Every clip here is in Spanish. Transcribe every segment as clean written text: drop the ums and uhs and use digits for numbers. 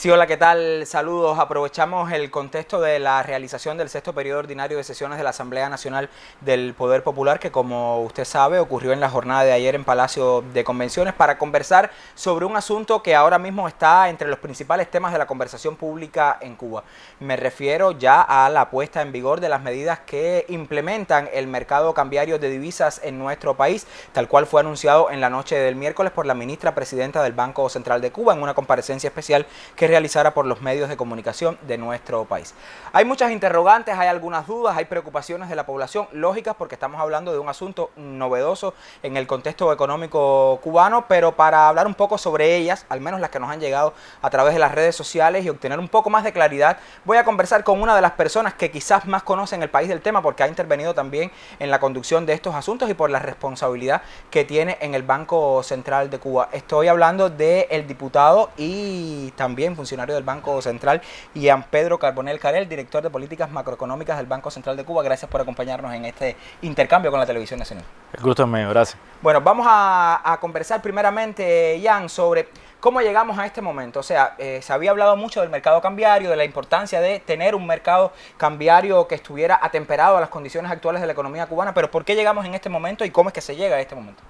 Sí, hola, ¿qué tal? Saludos. Aprovechamos el contexto de la realización del sexto periodo ordinario de sesiones de la Asamblea Nacional del Poder Popular, que como usted sabe ocurrió en la jornada de ayer en Palacio de Convenciones, para conversar sobre un asunto que ahora mismo está entre los principales temas de la conversación pública en Cuba. Me refiero ya a la puesta en vigor de las medidas que implementan el mercado cambiario de divisas en nuestro país, tal cual fue anunciado en la noche del miércoles por la ministra presidenta del Banco Central de Cuba en una comparecencia especial que realizara por los medios de comunicación de nuestro país. Hay muchas interrogantes, hay algunas dudas, hay preocupaciones de la población, lógicas, porque estamos hablando de un asunto novedoso en el contexto económico cubano, pero para hablar un poco sobre ellas, al menos las que nos han llegado a través de las redes sociales, y obtener un poco más de claridad, voy a conversar con una de las personas que quizás más conocen el país del tema, porque ha intervenido también en la conducción de estos asuntos y por la responsabilidad que tiene en el Banco Central de Cuba. Estoy hablando del diputado y también funcionario del Banco Central, Ian Pedro Carbonell Carel, director de políticas macroeconómicas del Banco Central de Cuba. Gracias por acompañarnos en este intercambio con la Televisión Nacional. El gusto es mío, gracias. Bueno, vamos a conversar primeramente, Ian, sobre cómo llegamos a este momento. O sea, se había hablado mucho del mercado cambiario, de la importancia de tener un mercado cambiario que estuviera atemperado a las condiciones actuales de la economía cubana, pero ¿por qué llegamos en este momento y cómo es que se llega a este momento?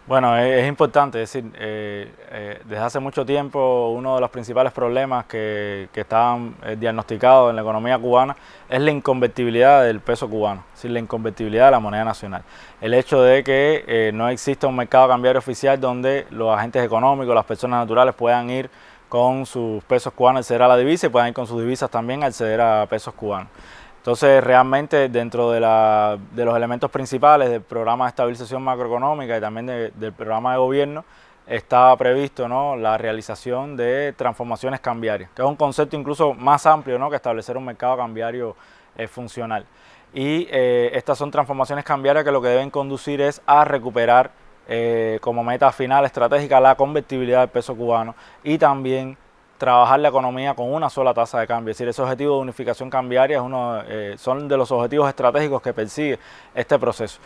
Bueno, es importante, es decir, desde hace mucho tiempo uno de los principales problemas que estaban diagnosticados en la economía cubana es la inconvertibilidad del peso cubano, es decir, la inconvertibilidad de la moneda nacional. El hecho de que no exista un mercado cambiario oficial donde los agentes económicos, las personas naturales puedan ir con sus pesos cubanos a acceder a la divisa y puedan ir con sus divisas también a acceder a pesos cubanos. Entonces, realmente dentro de los elementos principales del programa de estabilización macroeconómica y también del programa de gobierno estaba previsto, ¿no?, la realización de transformaciones cambiarias, que es un concepto incluso más amplio, ¿no?, que establecer un mercado cambiario funcional. Y estas son transformaciones cambiarias que lo que deben conducir es a recuperar como meta final estratégica la convertibilidad del peso cubano y también trabajar la economía con una sola tasa de cambio. Es decir, ese objetivo de unificación cambiaria son de los objetivos estratégicos que persigue este proceso.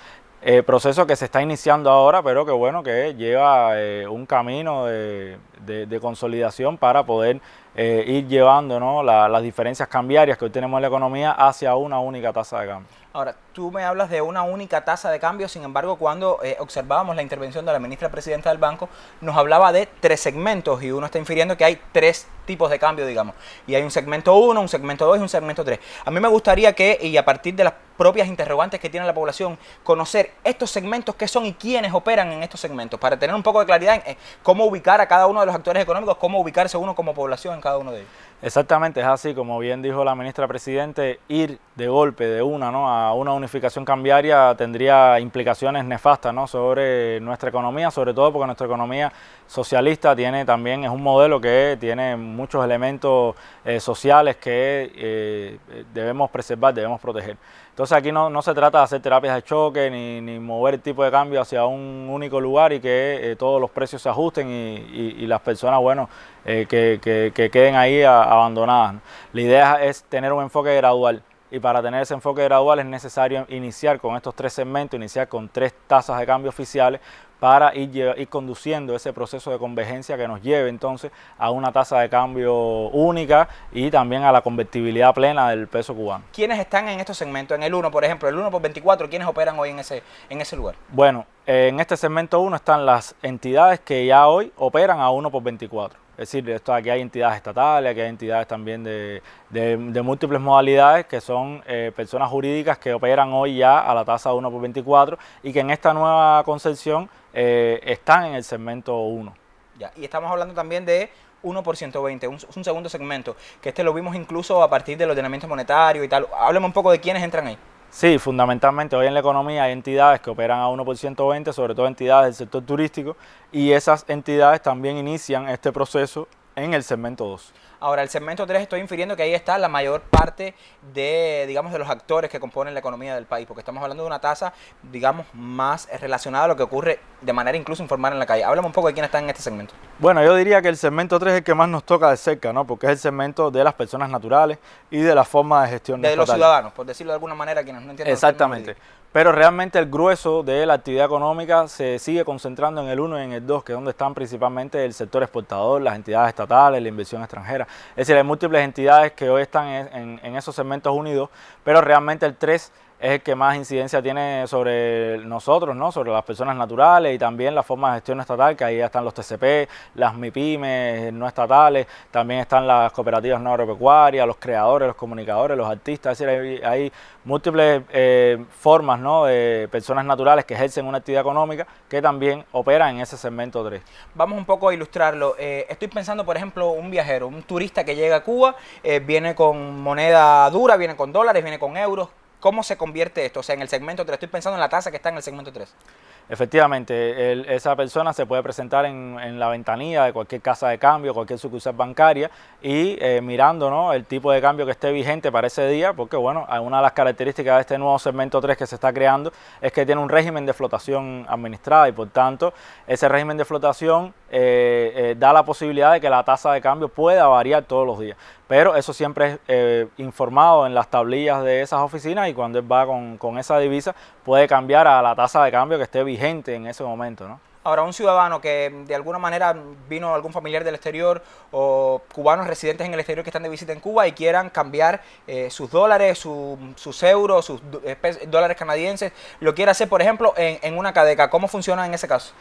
Proceso que se está iniciando ahora, pero que bueno, que lleva un camino de consolidación para poder ir llevando, ¿no?, las diferencias cambiarias que hoy tenemos en la economía hacia una única tasa de cambio. Ahora, tú me hablas de una única tasa de cambio, sin embargo, cuando observábamos la intervención de la ministra presidenta del banco, nos hablaba de 3 segmentos y uno está infiriendo que hay 3 tipos de cambio, digamos. Y hay un segmento 1, un segmento 2 y un segmento 3. A mí me gustaría que, y a partir de las propias interrogantes que tiene la población, conocer estos segmentos, qué son y quiénes operan en estos segmentos, para tener un poco de claridad en cómo ubicar a cada uno de los actores económicos, cómo ubicarse uno como población en cada uno de ellos. Exactamente, es así, como bien dijo la ministra presidente, ir de golpe de ¿no?, a una unificación cambiaria tendría implicaciones nefastas, ¿no?, sobre nuestra economía, sobre todo porque nuestra economía socialista es un modelo que tiene muchos elementos sociales que debemos preservar, debemos proteger. Entonces aquí no se trata de hacer terapias de choque ni mover el tipo de cambio hacia un único lugar y que todos los precios se ajusten y las personas, bueno, que queden ahí abandonadas, ¿no? La idea es tener un enfoque gradual. Y para tener ese enfoque gradual es necesario iniciar con estos 3 segmentos, iniciar con 3 tasas de cambio oficiales para ir conduciendo ese proceso de convergencia que nos lleve entonces a una tasa de cambio única y también a la convertibilidad plena del peso cubano. ¿Quiénes están en estos segmentos? En el 1, por ejemplo, el 1 por 24, ¿quiénes operan hoy en ese lugar? Bueno, en este segmento 1 están las entidades que ya hoy operan a 1 por 24. Es decir, aquí hay entidades estatales, aquí hay entidades también de múltiples modalidades que son personas jurídicas que operan hoy ya a la tasa 1 por 24 y que en esta nueva concepción están en el segmento 1. Ya, y estamos hablando también de 1 por 120, un segundo segmento, que lo vimos incluso a partir del ordenamiento monetario y tal. Háblame un poco de quiénes entran ahí. Sí, fundamentalmente hoy en la economía hay entidades que operan a 1 por 120, sobre todo entidades del sector turístico, y esas entidades también inician este proceso en el segmento 2. Ahora, el segmento 3 estoy infiriendo que ahí está la mayor parte de, digamos, de los actores que componen la economía del país, porque estamos hablando de una tasa, digamos, más relacionada a lo que ocurre de manera incluso informal en la calle. Háblame un poco de quiénes están en este segmento. Bueno, yo diría que el segmento 3 es el que más nos toca de cerca, ¿no?, porque es el segmento de las personas naturales y de la forma de gestión de estatal. Los ciudadanos, por decirlo de alguna manera, quienes no entienden. Exactamente. pero realmente el grueso de la actividad económica se sigue concentrando en el 1 y en el 2, que es donde están principalmente el sector exportador, las entidades estatales, la inversión extranjera. Es decir, hay múltiples entidades que hoy están en esos segmentos unidos, pero realmente el 3 es el que más incidencia tiene sobre nosotros, ¿no? Sobre las personas naturales y también la forma de gestión estatal, que ahí están los TCP, las MIPYMES no estatales, también están las cooperativas no agropecuarias, los creadores, los comunicadores, los artistas, es decir, hay múltiples formas, ¿no?, de personas naturales que ejercen una actividad económica que también operan en ese segmento 3. Vamos un poco a ilustrarlo. Estoy pensando, por ejemplo, un viajero, un turista que llega a Cuba, viene con moneda dura, viene con dólares, viene con euros. ¿Cómo se convierte esto? O sea, en el segmento 3, estoy pensando en la tasa que está en el segmento 3. Efectivamente, esa persona se puede presentar en la ventanilla de cualquier casa de cambio, cualquier sucursal bancaria y mirando, ¿no?, el tipo de cambio que esté vigente para ese día, porque bueno, una de las características de este nuevo segmento 3 que se está creando es que tiene un régimen de flotación administrada y por tanto ese régimen de flotación da la posibilidad de que la tasa de cambio pueda variar todos los días. Pero eso siempre es informado en las tablillas de esas oficinas y cuando él va con esa divisa puede cambiar a la tasa de cambio que esté vigente en ese momento, ¿no? Ahora, un ciudadano que de alguna manera vino algún familiar del exterior o cubanos residentes en el exterior que están de visita en Cuba y quieran cambiar sus dólares, sus euros, sus dólares canadienses, lo quiere hacer, por ejemplo, en una cadeca. ¿Cómo funciona en ese caso?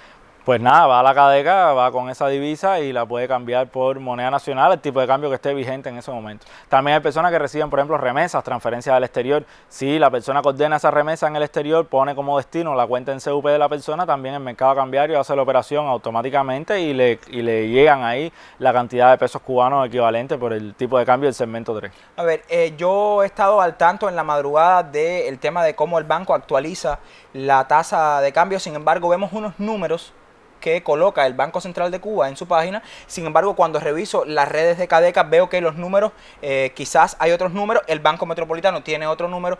Pues nada, va a la cadeca, va con esa divisa y la puede cambiar por moneda nacional, el tipo de cambio que esté vigente en ese momento. También hay personas que reciben, por ejemplo, remesas, transferencias del exterior. Si la persona que ordena esa remesa en el exterior pone como destino la cuenta en CUP de la persona, también el mercado cambiario hace la operación automáticamente y le llegan ahí la cantidad de pesos cubanos equivalente por el tipo de cambio del segmento 3. A ver, yo he estado al tanto en la madrugada del tema de cómo el banco actualiza la tasa de cambio, sin embargo vemos unos números que coloca el Banco Central de Cuba en su página. Sin embargo, cuando reviso las redes de Cadeca veo que los números, quizás hay otros números, el Banco Metropolitano tiene otro número.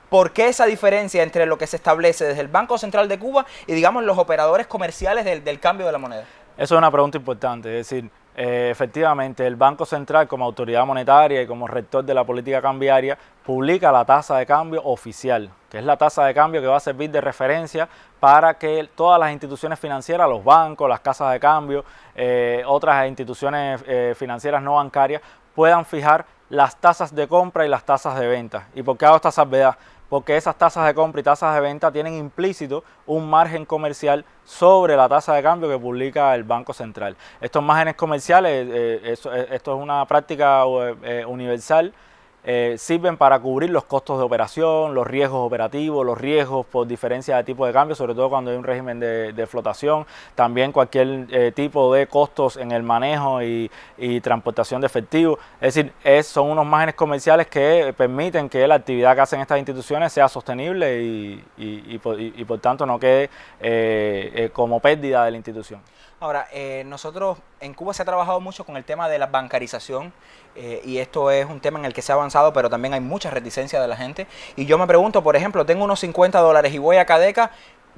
¿Por qué esa diferencia entre lo que se establece desde el Banco Central de Cuba y, digamos, los operadores comerciales del cambio de la moneda? Eso es una pregunta importante, es decir, efectivamente el Banco Central como autoridad monetaria y como rector de la política cambiaria publica la tasa de cambio oficial, que es la tasa de cambio que va a servir de referencia para que todas las instituciones financieras, los bancos, las casas de cambio, otras instituciones financieras no bancarias puedan fijar las tasas de compra y las tasas de venta. ¿Y por qué hago esta salvedad? Porque esas tasas de compra y tasas de venta tienen implícito un margen comercial sobre la tasa de cambio que publica el Banco Central. Estos márgenes comerciales, esto es una práctica universal, sirven para cubrir los costos de operación, los riesgos operativos, los riesgos por diferencia de tipo de cambio, sobre todo cuando hay un régimen de flotación, también cualquier tipo de costos en el manejo y transportación de efectivo. Es decir, son unos márgenes comerciales que permiten que la actividad que hacen estas instituciones sea sostenible y por tanto no quede como pérdida de la institución. Ahora, nosotros en Cuba se ha trabajado mucho con el tema de la bancarización y esto es un tema en el que se ha avanzado, pero también hay mucha reticencia de la gente. Y yo me pregunto, por ejemplo, tengo unos 50 dólares y voy a Cadeca,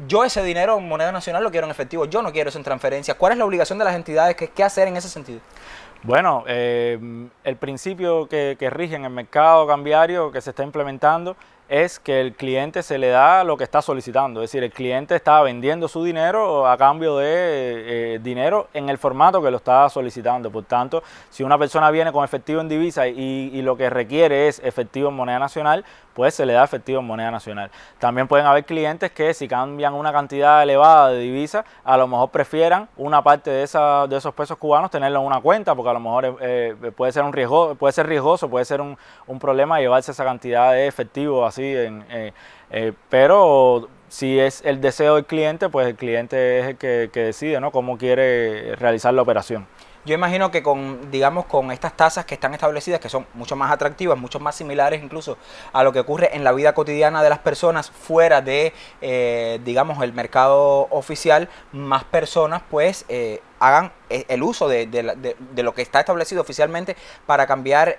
yo ese dinero en moneda nacional lo quiero en efectivo, yo no quiero eso en transferencia. ¿Cuál es la obligación de las entidades? ¿Qué hacer en ese sentido? Bueno, el principio que rige en el mercado cambiario que se está implementando es que el cliente se le da lo que está solicitando, es decir, el cliente está vendiendo su dinero a cambio de dinero en el formato que lo está solicitando. Por tanto, si una persona viene con efectivo en divisa y lo que requiere es efectivo en moneda nacional, pues se le da efectivo en moneda nacional. También pueden haber clientes que si cambian una cantidad elevada de divisas, a lo mejor prefieran una parte de esos pesos cubanos tenerlo en una cuenta, porque a lo mejor puede ser riesgoso, puede ser un problema llevarse esa cantidad de efectivo así, pero si es el deseo del cliente, pues el cliente es el que decide, ¿no?, cómo quiere realizar la operación. Yo imagino que digamos, con estas tasas que están establecidas, que son mucho más atractivas, mucho más similares incluso a lo que ocurre en la vida cotidiana de las personas fuera de, digamos, el mercado oficial, más personas pues hagan el uso de lo que está establecido oficialmente para cambiar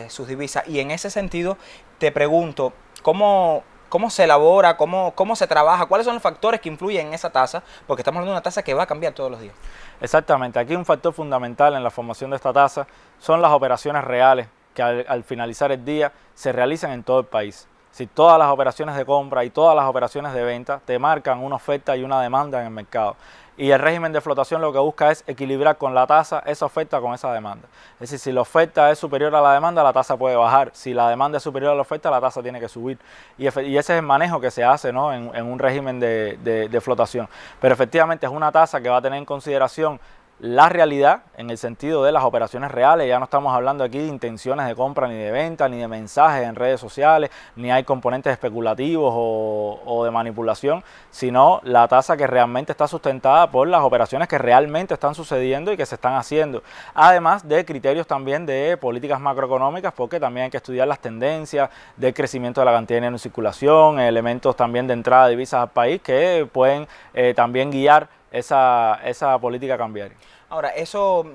sus divisas. Y en ese sentido te pregunto, ¿cómo se elabora, cómo se trabaja, cuáles son los factores que influyen en esa tasa? Porque estamos hablando de una tasa que va a cambiar todos los días. Exactamente, aquí un factor fundamental en la formación de esta tasa son las operaciones reales que al finalizar el día se realizan en todo el país. Es Si todas las operaciones de compra y todas las operaciones de venta te marcan una oferta y una demanda en el mercado. Y el régimen de flotación lo que busca es equilibrar con la tasa esa oferta con esa demanda. Es decir, si la oferta es superior a la demanda, la tasa puede bajar. Si la demanda es superior a la oferta, la tasa tiene que subir. Y ese es el manejo que se hace, ¿no?, en un régimen de flotación. Pero efectivamente es una tasa que va a tener en consideración la realidad en el sentido de las operaciones reales. Ya no estamos hablando aquí de intenciones de compra ni de venta, ni de mensajes en redes sociales, ni hay componentes especulativos o de manipulación, sino la tasa que realmente está sustentada por las operaciones que realmente están sucediendo y que se están haciendo. Además de criterios también de políticas macroeconómicas, porque también hay que estudiar las tendencias del crecimiento de la cantidad de dinero en circulación, elementos también de entrada de divisas al país que pueden también guiar esa política cambiaria. Ahora, eso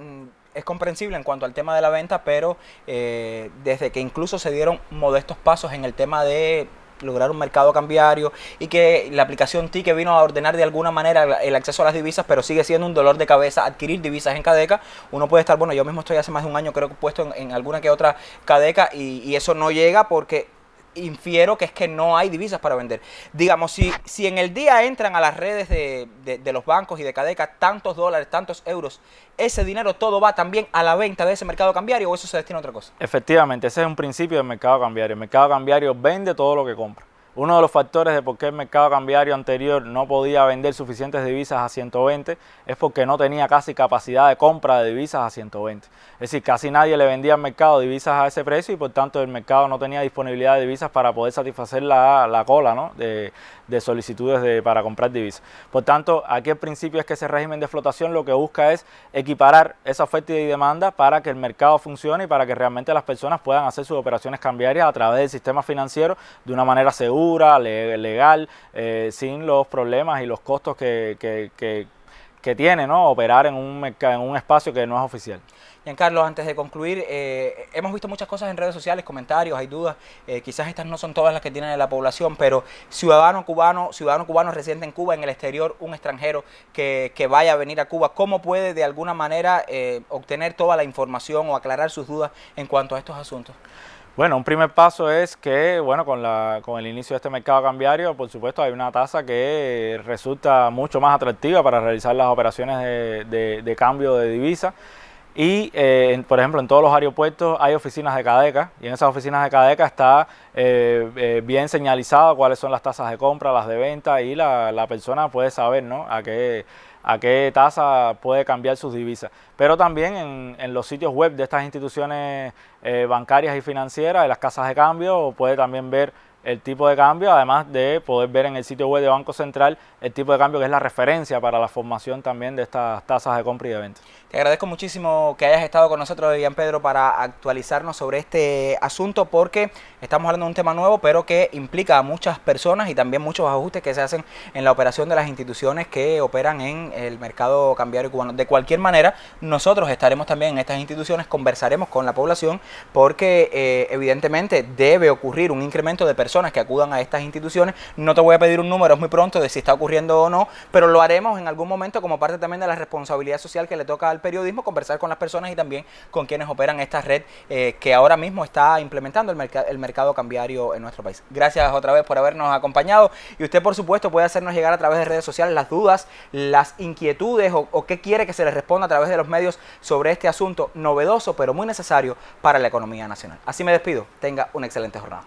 es comprensible en cuanto al tema de la venta, pero desde que incluso se dieron modestos pasos en el tema de lograr un mercado cambiario y que la aplicación TIC vino a ordenar de alguna manera el acceso a las divisas, pero sigue siendo un dolor de cabeza adquirir divisas en Cadeca. Uno puede estar, bueno, yo mismo estoy hace más de un año creo que puesto en alguna que otra Cadeca y eso no llega porque infiero que es que no hay divisas para vender. Digamos, si en el día entran a las redes de los bancos y de Cadeca tantos dólares, tantos euros, ese dinero todo va también a la venta de ese mercado cambiario, ¿o eso se destina a otra cosa? Efectivamente, ese es un principio del mercado cambiario. El mercado cambiario vende todo lo que compra. Uno de los factores de por qué el mercado cambiario anterior no podía vender suficientes divisas a 120 es porque no tenía casi capacidad de compra de divisas a 120. Es decir, casi nadie le vendía al mercado divisas a ese precio y por tanto el mercado no tenía disponibilidad de divisas para poder satisfacer la cola, ¿no?, de solicitudes para comprar divisas. Por tanto, aquí el principio es que ese régimen de flotación lo que busca es equiparar esa oferta y demanda para que el mercado funcione y para que realmente las personas puedan hacer sus operaciones cambiarias a través del sistema financiero de una manera segura, legal, sin los problemas y los costos que tiene, ¿no?, operar en un espacio que no es oficial. Giancarlo, antes de concluir, hemos visto muchas cosas en redes sociales, comentarios, hay dudas, quizás estas no son todas las que tiene la población, pero ciudadano cubano residente en Cuba, en el exterior, un extranjero que vaya a venir a Cuba, ¿cómo puede de alguna manera obtener toda la información o aclarar sus dudas en cuanto a estos asuntos? Bueno, un primer paso es que, bueno, con el inicio de este mercado cambiario, por supuesto, hay una tasa que resulta mucho más atractiva para realizar las operaciones de cambio de divisa. Y, por ejemplo, en todos los aeropuertos hay oficinas de Cadeca y en esas oficinas de Cadeca está bien señalizado cuáles son las tasas de compra, las de venta y la persona puede saber, ¿no?, a qué tasa puede cambiar sus divisas. Pero también en los sitios web de estas instituciones bancarias y financieras, de las casas de cambio, puede también ver el tipo de cambio, además de poder ver en el sitio web de Banco Central el tipo de cambio que es la referencia para la formación también de estas tasas de compra y de venta. Te agradezco muchísimo que hayas estado con nosotros, Gianpedro, para actualizarnos sobre este asunto, porque estamos hablando de un tema nuevo, pero que implica a muchas personas y también muchos ajustes que se hacen en la operación de las instituciones que operan en el mercado cambiario cubano. De cualquier manera, nosotros estaremos también en estas instituciones, conversaremos con la población, porque evidentemente debe ocurrir un incremento de personas que acudan a estas instituciones. No te voy a pedir un número, es muy pronto, de si está ocurriendo o no, pero lo haremos en algún momento como parte también de la responsabilidad social que le toca al periodismo, conversar con las personas y también con quienes operan esta red que ahora mismo está implementando el mercado cambiario en nuestro país. Gracias otra vez por habernos acompañado y usted, por supuesto, puede hacernos llegar a través de redes sociales las dudas, las inquietudes o qué quiere que se les responda a través de los medios sobre este asunto novedoso pero muy necesario para la economía nacional. Así me despido. Tenga una excelente jornada.